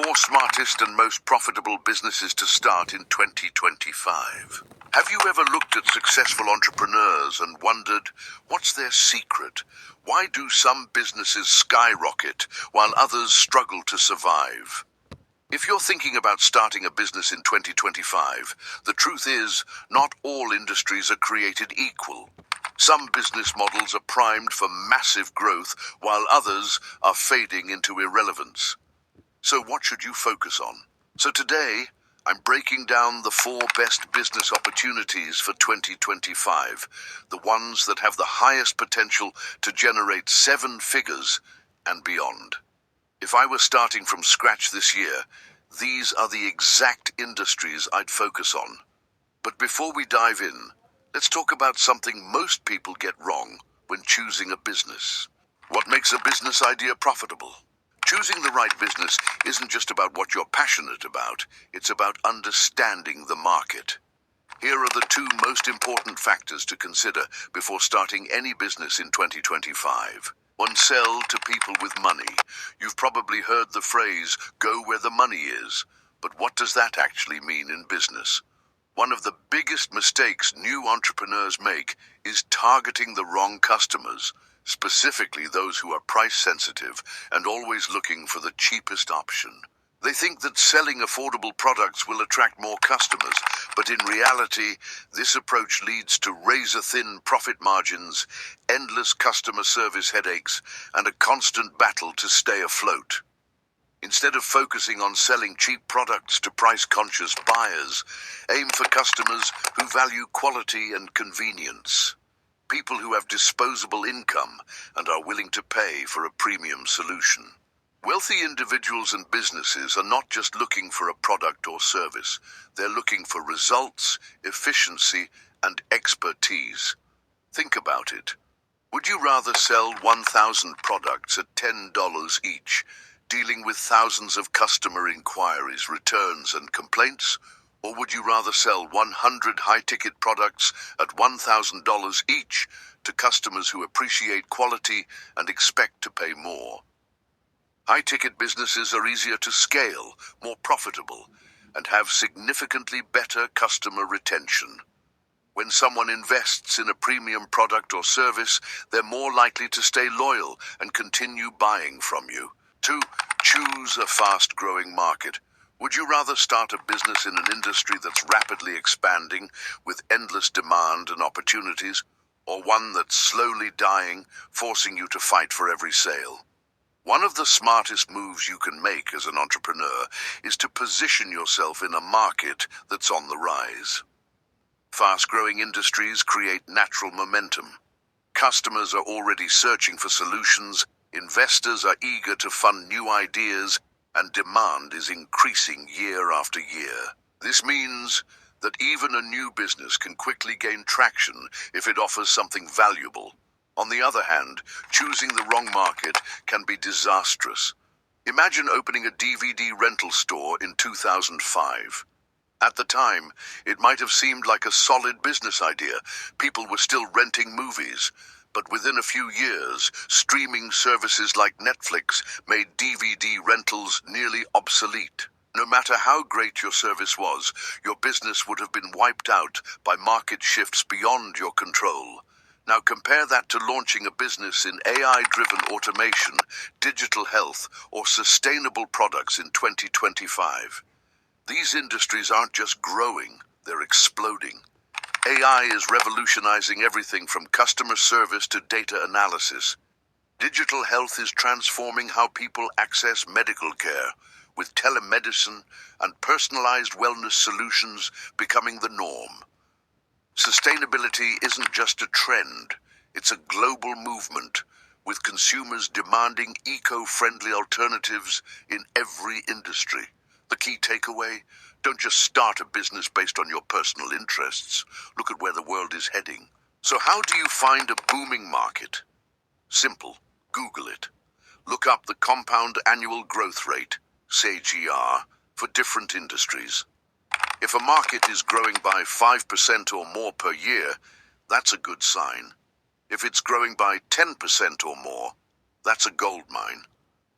4 smartest and most profitable businesses to start in 2025. Have you ever looked at successful entrepreneurs and wondered, what's their secret? Why do some businesses skyrocket while others struggle to survive? If you're thinking about starting a business in 2025, the truth is, not all industries are created equal. Some business models are primed for massive growth, while others are fading into irrelevance. So what should you focus on? So today, I'm breaking down the 4 best business opportunities for 2025, the ones that have the highest potential to generate 7 figures and beyond. If I were starting from scratch this year, these are the exact industries I'd focus on. But before we dive in, let's talk about something most people get wrong when choosing a business. What makes a business idea profitable? Choosing the right business isn't just about what you're passionate about, it's about understanding the market. Here are the 2 most important factors to consider before starting any business in 2025. 1. Sell to people with money. You've probably heard the phrase, go where the money is. But what does that actually mean in business? One of the biggest mistakes new entrepreneurs make is targeting the wrong customers, specifically those who are price sensitive and always looking for the cheapest option. They think that selling affordable products will attract more customers, but in reality, this approach leads to razor-thin profit margins, endless customer service headaches, and a constant battle to stay afloat. Instead of focusing on selling cheap products to price-conscious buyers, aim for customers who value quality and convenience. People who have disposable income and are willing to pay for a premium solution. Wealthy individuals and businesses are not just looking for a product or service. They're looking for results, efficiency, and expertise. Think about it. Would you rather sell 1,000 products at $10 each, dealing with thousands of customer inquiries, returns, and complaints? Or would you rather sell 100 high-ticket products at $1,000 each to customers who appreciate quality and expect to pay more? High-ticket businesses are easier to scale, more profitable, and have significantly better customer retention. When someone invests in a premium product or service, they're more likely to stay loyal and continue buying from you. 2. Choose a fast-growing market. Would you rather start a business in an industry that's rapidly expanding with endless demand and opportunities, or one that's slowly dying, forcing you to fight for every sale? One of the smartest moves you can make as an entrepreneur is to position yourself in a market that's on the rise. Fast-growing industries create natural momentum. Customers are already searching for solutions, investors are eager to fund new ideas, and demand is increasing year after year. This means that even a new business can quickly gain traction if it offers something valuable. On the other hand, choosing the wrong market can be disastrous. Imagine opening a DVD rental store in 2005. At the time, it might have seemed like a solid business idea. People were still renting movies. But within a few years, streaming services like Netflix made DVD rentals nearly obsolete. No matter how great your service was, your business would have been wiped out by market shifts beyond your control. Now compare that to launching a business in AI-driven automation, digital health, or sustainable products in 2025. These industries aren't just growing, they're exploding. AI is revolutionizing everything from customer service to data analysis. Digital health is transforming how people access medical care, with telemedicine and personalized wellness solutions becoming the norm. Sustainability isn't just a trend, it's a global movement, with consumers demanding eco-friendly alternatives in every industry. The key takeaway? Don't just start a business based on your personal interests. Look at where the world is heading. So how do you find a booming market? Simple. Google it. Look up the compound annual growth rate, CAGR, for different industries. If a market is growing by 5% or more per year, that's a good sign. If it's growing by 10% or more, that's a gold mine.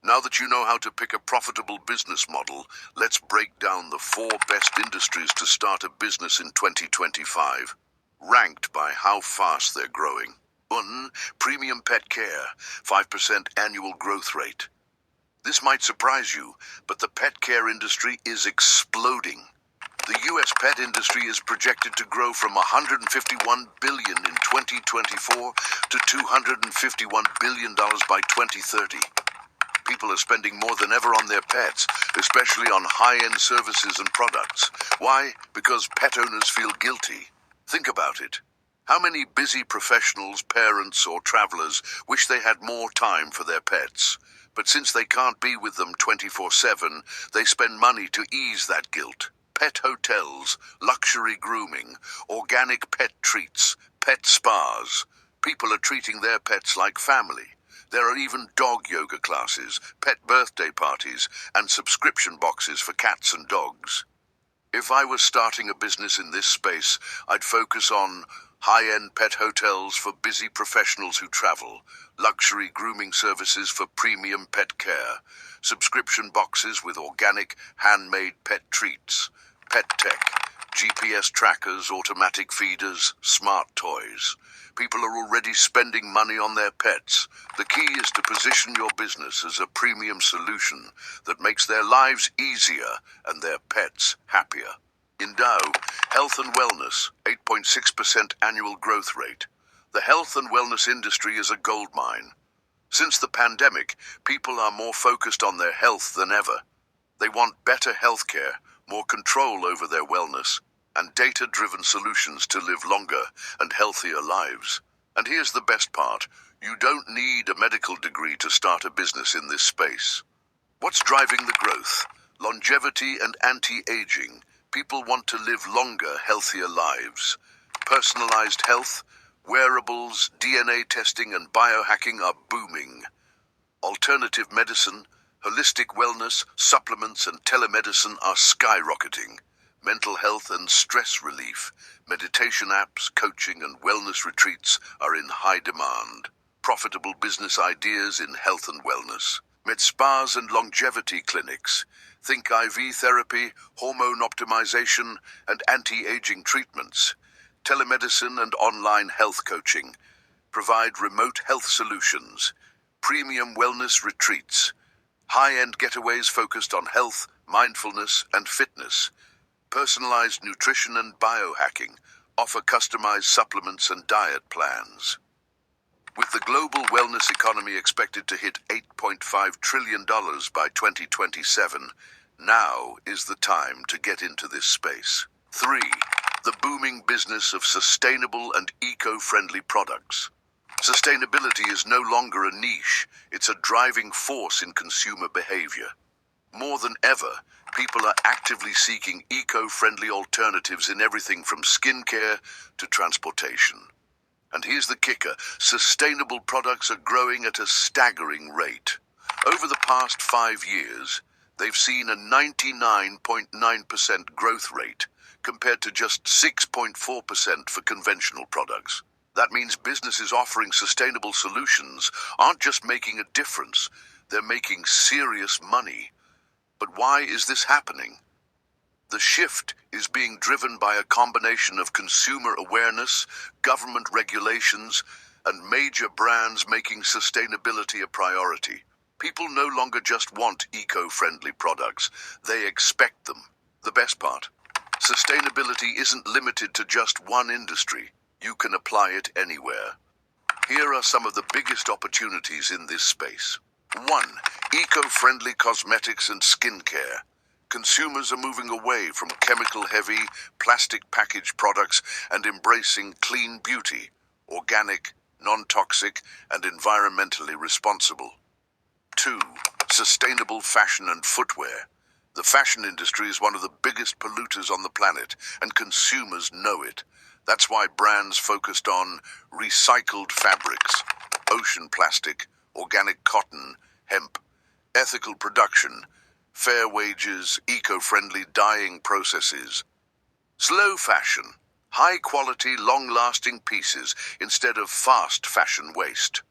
Now that you know how to pick a profitable business model, let's break down the 4 best industries to start a business in 2025, ranked by how fast they're growing. 1. Premium pet care, 5% annual growth rate. This might surprise you, but the pet care industry is exploding. The U.S. pet industry is projected to grow from $151 billion in 2024 to $251 billion by 2030. People are spending more than ever on their pets, especially on high-end services and products. Why? Because pet owners feel guilty. Think about it. How many busy professionals, parents, or travelers wish they had more time for their pets? But since they can't be with them 24/7, they spend money to ease that guilt. Pet hotels, luxury grooming, organic pet treats, pet spas. People are treating their pets like family. There are even dog yoga classes, pet birthday parties, and subscription boxes for cats and dogs. If I was starting a business in this space, I'd focus on high-end pet hotels for busy professionals who travel, luxury grooming services for premium pet care, subscription boxes with organic, handmade pet treats, pet tech, GPS trackers, automatic feeders, smart toys. People are already spending money on their pets. The key is to position your business as a premium solution that makes their lives easier and their pets happier. In Dow, health and wellness, 8.6% annual growth rate. The health and wellness industry is a gold mine. Since the pandemic, people are more focused on their health than ever. They want better healthcare, more control over their wellness, and data-driven solutions to live longer and healthier lives. And here's the best part. You don't need a medical degree to start a business in this space. What's driving the growth? Longevity and anti-aging. People want to live longer, healthier lives. Personalized health, wearables, DNA testing, and biohacking are booming. Alternative medicine, holistic wellness, supplements, and telemedicine are skyrocketing. Mental health and stress relief, meditation apps, coaching, and wellness retreats are in high demand. Profitable business ideas in health and wellness. Med spas and longevity clinics. Think IV therapy, hormone optimization, and anti-aging treatments. Telemedicine and online health coaching. Provide remote health solutions. Premium wellness retreats. High-end getaways focused on health, mindfulness, and fitness. Personalized nutrition and biohacking. Offer customized supplements and diet plans. With the global wellness economy expected to hit $8.5 trillion by 2027, now is the time to get into this space. 3. The booming business of sustainable and eco-friendly products. Sustainability is no longer a niche, it's a driving force in consumer behavior. More than ever, people are actively seeking eco-friendly alternatives in everything from skincare to transportation. And here's the kicker, sustainable products are growing at a staggering rate. Over the past 5 years, they've seen a 99.9% growth rate, compared to just 6.4% for conventional products. That means businesses offering sustainable solutions aren't just making a difference, they're making serious money. But why is this happening? The shift is being driven by a combination of consumer awareness, government regulations, and major brands making sustainability a priority. People no longer just want eco-friendly products, they expect them. The best part, sustainability isn't limited to just one industry. You can apply it anywhere. Here are some of the biggest opportunities in this space. 1. Eco-friendly cosmetics and skincare. Consumers are moving away from chemical-heavy, plastic-packaged products and embracing clean beauty, organic, non-toxic, and environmentally responsible. 2. Sustainable fashion and footwear. The fashion industry is one of the biggest polluters on the planet, and consumers know it. That's why brands focused on recycled fabrics, ocean plastic, organic cotton, hemp, ethical production, fair wages, eco-friendly dyeing processes. Slow fashion, high-quality, long-lasting pieces instead of fast fashion waste.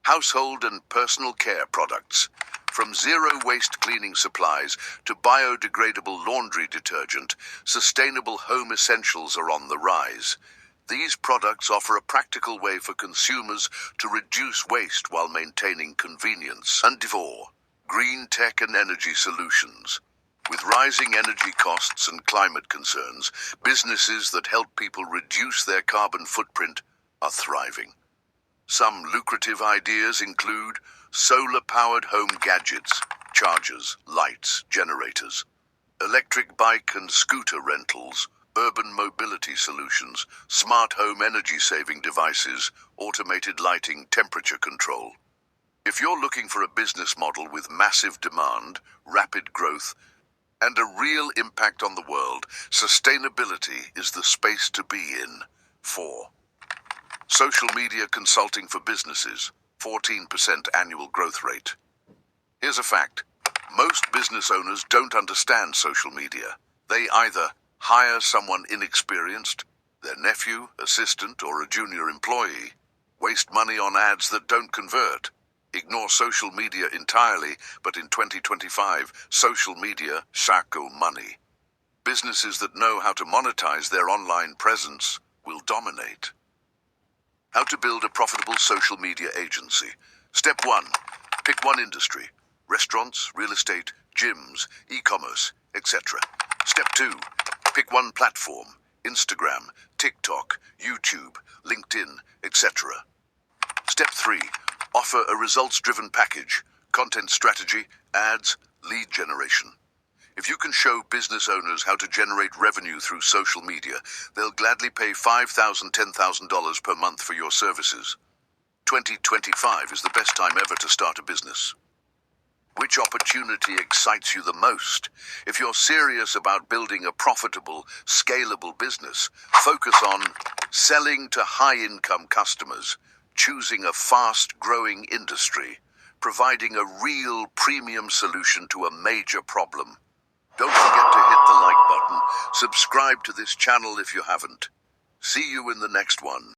Household and personal care products. From zero-waste cleaning supplies to biodegradable laundry detergent, sustainable home essentials are on the rise. These products offer a practical way for consumers to reduce waste while maintaining convenience. And green tech and energy solutions. With rising energy costs and climate concerns, businesses that help people reduce their carbon footprint are thriving. Some lucrative ideas include solar-powered home gadgets, chargers, lights, generators, electric bike and scooter rentals, urban mobility solutions, smart home energy-saving devices, automated lighting, temperature control. If you're looking for a business model with massive demand, rapid growth, and a real impact on the world, sustainability is the space to be in. 4. Social media consulting for businesses, 14% annual growth rate. Here's a fact. Most business owners don't understand social media. They either hire someone inexperienced, their nephew, assistant, or a junior employee, waste money on ads that don't convert, ignore social media entirely, but in 2025, social media sacco money. Businesses that know how to monetize their online presence will dominate. How to build a profitable social media agency. Step 1. Pick one industry. Restaurants, real estate, gyms, e-commerce, etc. Step 2. Pick one platform. Instagram, TikTok, YouTube, LinkedIn, etc. Step 3. Offer a results-driven package. Content strategy, ads, lead generation. If you can show business owners how to generate revenue through social media, they'll gladly pay $5,000, $10,000 per month for your services. 2025 is the best time ever to start a business. Which opportunity excites you the most? If you're serious about building a profitable, scalable business, focus on selling to high-income customers, choosing a fast-growing industry, providing a real premium solution to a major problem. Don't forget to hit the like button, subscribe to this channel if you haven't. See you in the next one.